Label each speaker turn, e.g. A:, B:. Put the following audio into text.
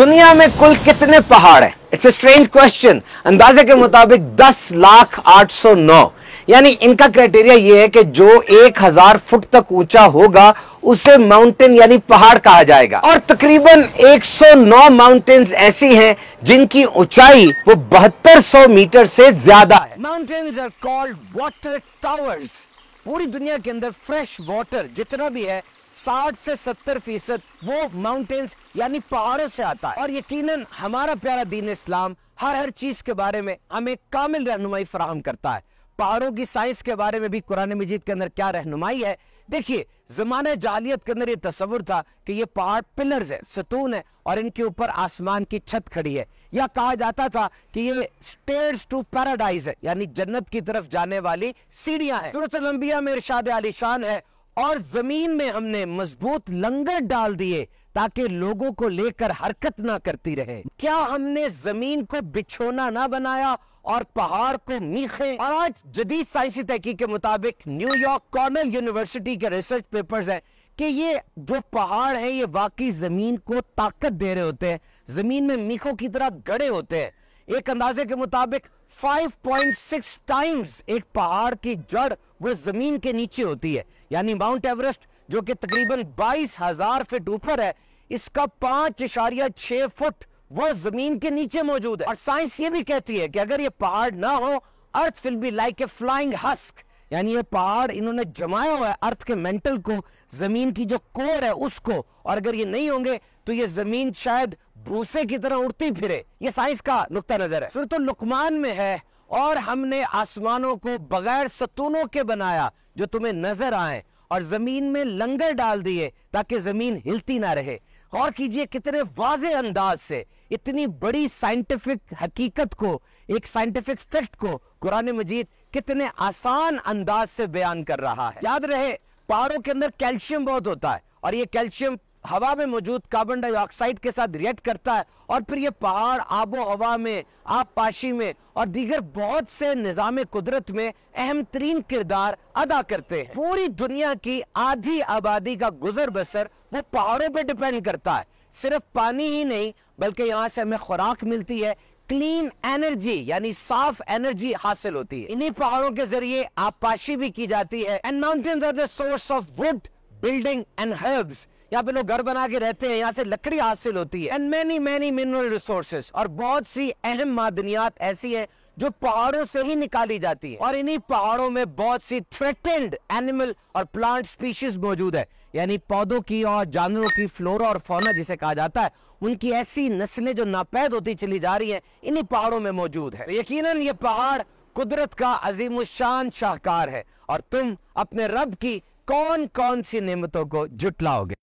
A: दुनिया में कुल कितने पहाड़ हैं? It's a strange question. अंदाजे के मुताबिक 10,0809, यानी इनका क्राइटेरिया यह है कि जो 1000 फुट तक ऊंचा होगा उसे माउंटेन यानी पहाड़ कहा जाएगा। और तकरीबन 109 माउंटेन्स ऐसी हैं जिनकी ऊंचाई वो 7200 मीटर से ज्यादा है। Mountains are called water towers. पूरी दुनिया के अंदर फ्रेश वाटर जितना भी है 60 से 70% वो माउंटेन्स यानी पहाड़ों से आता है। और यकीनन हमारा प्यारा दीन इस्लाम हर चीज के बारे में हमें कामिल रहनुमाई फराहम करता है। पहाड़ों की साइंस के बारे में भी कुरान मजीद के अंदर क्या रहनुमाई है। देखिए, जमाने जालियत के अंदर ये तस्वुर था कि ये पहाड़ पिलर्स है, सतून है और इनके ऊपर आसमान की छत खड़ी है। या कहा जाता था कि ये स्टेयर्स टू पैराडाइज है, यानी जन्नत की तरफ जाने वाली सीढ़ियां हैं। सूरत अल-अंबिया में इरशाद आलीशान है, और जमीन में हमने मजबूत लंगर डाल दिए ताकि लोगों को लेकर हरकत ना करती रहे। क्या हमने जमीन को बिछोना ना बनाया और पहाड़ को मीखे? और आज जदीद साइंसी तहकीक के मुताबिक न्यूयॉर्क कॉर्नेल यूनिवर्सिटी के रिसर्च पेपर्स हैं कि ये जो पहाड़ हैं ये वाकई जमीन को ताकत दे रहे होते हैं, जमीन में मीखों की तरह गड़े होते हैं। एक अंदाजे के मुताबिक 5.6 टाइम्स एक पहाड़ की जड़ वो जमीन के नीचे होती है। यानी माउंट एवरेस्ट जो कि तकरीबन 22,000 फीट ऊपर है, इसका 5.6 फुट वो जमीन के नीचे मौजूद है। और साइंस ये भी कहती है कि अगर ये पहाड़ ना हो, earth will be like a flying husk, यानी ये पहाड़ इन्होंने जमाया हुआ है अर्थ के मेंटल को, जमीन की जो कोर है उसको, और अगर ये नहीं होंगे तो ये जमीन शायद भूसे की तरह उड़ती फिरे। ये साइंस का नुक्ता नजर है। सूरत लुकमान में है, और हमने आसमानों को बगैर सतूनों के बनाया जो तुम्हें नजर आए, और जमीन में लंगर डाल दिए ताकि जमीन हिलती ना रहे। गौर कीजिए कितने वाज़े अंदाज से इतनी बड़ी साइंटिफिक हकीकत को, एक साइंटिफिक फैक्ट को कुरान मजीद कितने आसान अंदाज से बयान कर रहा है। याद रहे, पहाड़ों के अंदर कैल्शियम बहुत होता है, और ये कैल्शियम हवा में मौजूद कार्बन डाइऑक्साइड के साथ रिएक्ट करता है, और फिर ये पहाड़ आबो हवा में, आबपाशी में और दीगर बहुत से निजाम कुदरत में अहम तरीन किरदार अदा करते हैं। पूरी दुनिया की आधी आबादी का गुजर बसर वो पहाड़ों पे डिपेंड करता है। सिर्फ पानी ही नहीं बल्कि यहाँ से हमें खुराक मिलती है, क्लीन एनर्जी यानी साफ एनर्जी हासिल होती है। इन्हीं पहाड़ों के जरिए आबपाशी भी की जाती है। And mountains are the source of wood, building and herbs. यहाँ पे लोग घर बना के रहते हैं, यहाँ से लकड़ी हासिल होती है। एंड मैनी मिनरल रिसोर्सेज, और बहुत सी अहम मादनियात ऐसी हैं जो पहाड़ों से ही निकाली जाती है। और इन्हीं पहाड़ों में बहुत सी थ्रेटेंड एनिमल और प्लांट स्पीशीज मौजूद है, यानी पौधों की और जानवरों की फ्लोरा और फौना जिसे कहा जाता है, उनकी ऐसी नस्लें जो नापैद होती चली जा रही हैं इन्हीं पहाड़ों में मौजूद है। तो यकीनन ये पहाड़ कुदरत का अजीमुशान शाहकार है, और तुम अपने रब की कौन कौन सी नेमतों को जुटलाओगे।